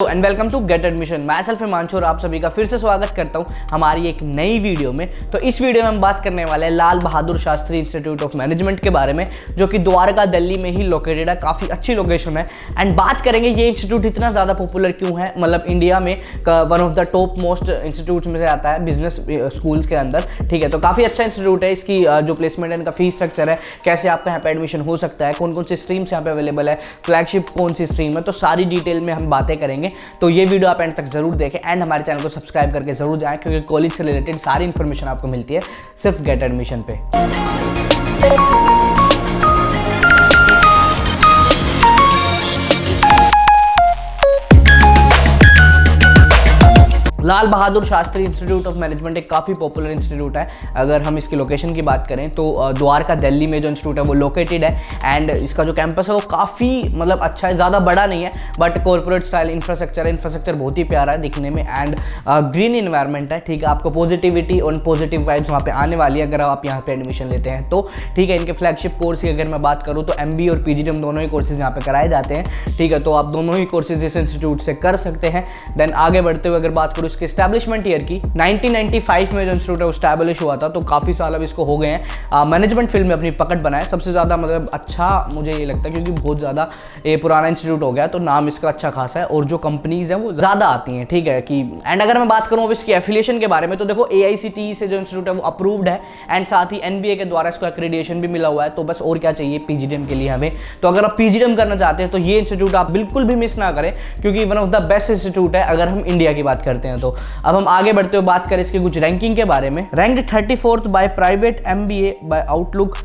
And welcome to get admission. मैं self Himanshu और आप सभी का फिर से स्वागत करता हूं हमारी एक नई वीडियो में। तो इस वीडियो में हम बात करने वाले हैं Lal Bahadur Shastri institute of management के बारे में, जो कि द्वारका दिल्ली में ही लोकेटेड है। काफ़ी अच्छी लोकेशन है। एंड बात करेंगे ये इंस्टीट्यूट इतना ज़्यादा पॉपुलर क्यों है, मतलब इंडिया में one of the top most institute में से आता है बिजनेस स्कूल्स के अंदर। ठीक है, तो काफ़ी अच्छा इंस्टीट्यूट है। इसकी जो प्लेसमेंट है, इनका फीस स्ट्रक्चर है, कैसे आपका यहाँ पे एडमिशन हो सकता है, कौन कौन सी स्ट्रीम्स यहाँ पे अवेलेबल है, फ्लैगशिप कौन सी स्ट्रीम है, तो सारी डिटेल में हम बातें करेंगे। तो ये वीडियो आप एंड तक जरूर देखें एंड हमारे चैनल को सब्सक्राइब करके जरूर जाएं, क्योंकि कॉलेज से रिलेटेड सारी इंफॉर्मेशन आपको मिलती है सिर्फ गेट एडमिशन पे। Lal Bahadur Shastri institute of management एक काफ़ी पॉपुलर इंस्टीट्यूट है। अगर हम इसकी लोकेशन की बात करें तो द्वारका दिल्ली में जो इंस्टीट्यूट है वो लोकेटेड है। एंड इसका जो कैंपस है वो काफ़ी मतलब अच्छा है, ज़्यादा बड़ा नहीं है, बट कॉर्पोरेट स्टाइल इंफ्रास्ट्रक्चर है। इंफ्रास्ट्रक्चर बहुत ही प्यारा है दिखने में एंड ग्रीन इन्वायरमेंट है। ठीक है, आपको पॉजिटिविटी और पॉजिटिव वाइब्स वहाँ पे आने वाली है अगर आप यहाँ पे एडमिशन लेते हैं तो। ठीक है, इनके फ्लैगशिप कोर्स की अगर मैं बात करूँ तो MBA और PGDM दोनों ही कोर्सेज यहाँ पे कराए जाते हैं। ठीक है, तो आप दोनों ही कोर्सेज इस इंस्टीट्यूट से कर सकते हैं। देन आगे बढ़ते हुए अगर बात करूँ इसके एस्टैब्लिशमेंट ईयर की, 1995 में जो इंस्टीट्यूट है वो एस्टैब्लिश हुआ था, तो काफ़ी साल अब इसको हो गए हैं मैनेजमेंट फील्ड में अपनी पकड़ बनाए। सबसे ज़्यादा मतलब अच्छा मुझे ये लगता है क्योंकि बहुत ज़्यादा ये पुराना इंस्टीट्यूट हो गया, तो नाम इसका अच्छा खासा है और जो कंपनीज हैं वो ज़्यादा आती हैं। ठीक है कि एंड अगर मैं बात करूँ अब इसकी एफिलिएशन के बारे में, तो देखो AICTE से जो इंस्टीट्यूट है वो अप्रूव्ड है एंड साथ ही NBA के द्वारा इसको एक्रेडिटेशन भी मिला हुआ है। तो बस और क्या चाहिए PGDM के लिए हमें। तो अगर आप PGDM करना चाहते हैं तो ये इंस्टीट्यूट आप बिल्कुल भी मिस ना करें, क्योंकि one of the best institute है अगर हम इंडिया की बात करते हैं तो। अब हम आगे बढ़ते हुए बात करें इसकी कुछ रैंकिंग के बारे में। Ranked 34th by private MBA by Outlook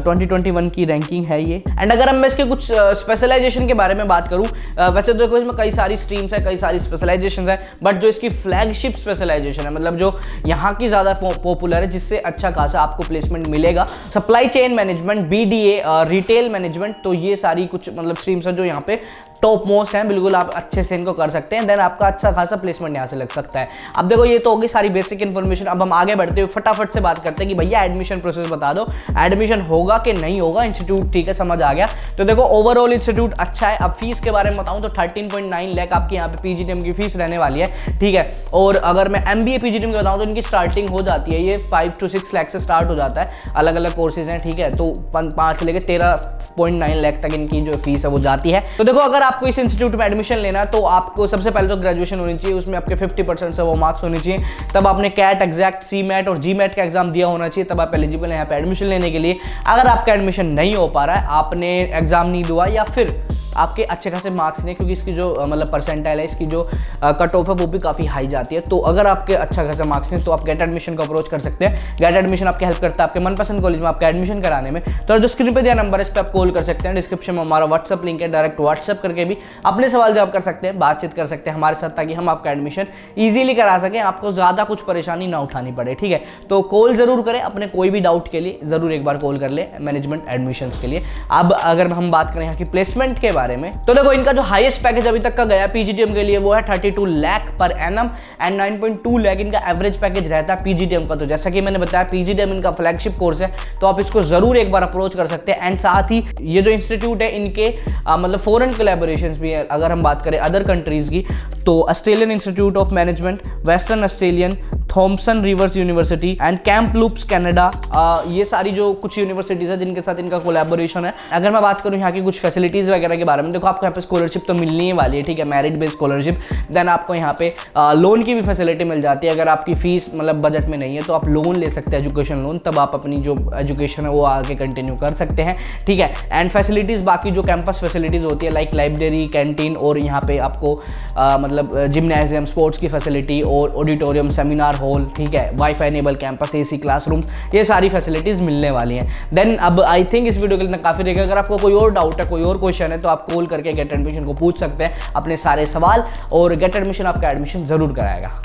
2021 की रैंकिंग है ये। एंड अगर हम इसके कुछ स्पेशलाइजेशन के बारे में बात करूं, वैसे तो देखो इसमें कई सारी स्ट्रीम्स है, कई सारी स्पेशलाइजेशन है, बट जो इसकी फ्लैगशिप स्पेशलाइजेशन है, मतलब जो यहाँ की ज़्यादा पॉपुलर है, जिससे अच्छा खासा आपको प्लेसमेंट मिलेगा, supply chain management, BDA, retail management, तो ये सारी कुछ मतलब स्ट्रीम्स है जो यहाँ पे टॉप मोस्ट हैं। बिल्कुल आप अच्छे से इनको कर सकते हैं, देन आपका अच्छा खासा प्लेसमेंट यहाँ से लग सकता है। अब देखो ये तो होगी सारी बेसिक इन्फॉर्मेशन। अब हम आगे बढ़ते हुए फटाफट से बात करते हैं कि भैया एडमिशन प्रोसेस बता दो, एडमिशन होगा कि नहीं होगा इंस्टीट्यूट। ठीक है, समझ आ गया। तो देखो ओवरऑल इंस्टीट्यूट अच्छा है। अब फीस के बारे में बताऊं तो 13.9 लाख आपकी यहाँ पे PGDM की फीस रहने वाली है। ठीक है, और अगर मैं MBA PGDM की बताऊं तो इनकी स्टार्टिंग हो जाती है, ये 5 to 6 लाख से स्टार्ट हो जाता है। अलग अलग कोर्सेज हैं। ठीक है, तो 5 से लेकर 13.9 लाख तक इनकी जो फीस है वो जाती है। तो देखो अगर आपको इस इंस्टीट्यूट में एडमिशन लेना है तो आपको सबसे पहले तो ग्रेजुएशन होनी चाहिए, उसमें आपके 50% से वो मार्क्स होने चाहिए, तब आपने कैट, एग्जैक्ट, CMAT और GMAT का एग्जाम दिया होना चाहिए, तब आप एलिजिबल हैं यहाँ पे एडमिशन लेने के लिए। अगर आपका एडमिशन नहीं हो पा रहा है, आपने एग्जाम नहीं दिया या फिर आपके अच्छे खासे मार्क्स नहीं, क्योंकि इसकी जो मतलब परसेंटाइल है, इसकी जो कट ऑफ है वो भी काफ़ी हाई जाती है। तो अगर आपके अच्छा खासा मार्क्स नहीं तो आप गेट एडमिशन को अप्रोच कर सकते हैं। गेट एडमिशन आपकी हेल्प करता है आपके मनपसंद कॉलेज में आपका एडमिशन कराने में। तो जो स्क्रीन पे दिया नंबर है इस पर आप कॉल कर सकते हैं। डिस्क्रिप्शन में हमारा WhatsApp लिंक है, डायरेक्ट WhatsApp करके भी अपने सवाल जवाब कर सकते हैं, बातचीत कर सकते हैं हमारे साथ, ताकि हम आपका एडमिशन ईजिली करा सकें, आपको ज़्यादा कुछ परेशानी ना उठानी पड़े। ठीक है, तो कॉल जरूर करें अपने कोई भी डाउट के लिए, जरूर एक बार कॉल कर ले मैनेजमेंट एडमिशन के लिए। अब अगर हम बात करें यहाँ की प्लेसमेंट के बारे में, तो देखो इनका जो हाईएस्ट पैकेज अभी तक का गया PGDM के लिए वो है 32 lakh per annum and 9.2 lakh इनका एवरेज पैकेज रहता है PGDM का। तो जैसा कि मैंने बताया PGDM इनका फ्लैगशिप कोर्स है, तो आप इसको जरूर एक बार अप्रोच कर सकते हैं। एंड साथ ही ये जो इंस्टीट्यूट है इनके मतलब फॉरेन कोलैबोरेशंस भी है। अगर हम बात करें अदर कंट्रीज की तो Australian institute of management, western Australian, Thompson rivers university and Kamloops Canada, ये सारी जो कुछ यूनिवर्सिटीज है जिनके साथ इनका कोलैबोरेशन है। अगर मैं बात करूं यहाँ की कुछ फैसिलिटीज वगैरह के बारे में, देखो आपको यहाँ पे स्कॉलरशिप तो मिलनी ही वाली है। ठीक है, मेरिट बेस्ड स्कॉलरशिप। देन आपको यहाँ पे लोन की भी फैसिलिटी मिल जाती है। अगर आपकी फीस मतलब बजट में नहीं है तो आप लोन ले सकते हैं, एजुकेशन लोन, तब आप अपनी जो एजुकेशन है वो आगे कंटिन्यू कर सकते हैं। ठीक है, एंड फैसिलिटीज बाकी जो कैंपस फैसिलिटीज होती है लाइक लाइब्रेरी, कैंटीन और यहाँ पे आपको मतलब जिम्नाजियम, स्पोर्ट्स की फैसिलिटी और ऑडिटोरियम, सेमिनार हॉल, ठीक है, wifi enable campus, AC classroom, ये सारी फैसिलिटीज मिलने वाली हैं। देन अब आई थिंक इस वीडियो के लिए काफ़ी रहेगा। अगर आपको कोई और डाउट है, कोई और क्वेश्चन है, तो आप कॉल करके गेट एडमिशन को पूछ सकते हैं अपने सारे सवाल, और गेट एडमिशन आपका एडमिशन जरूर कराएगा।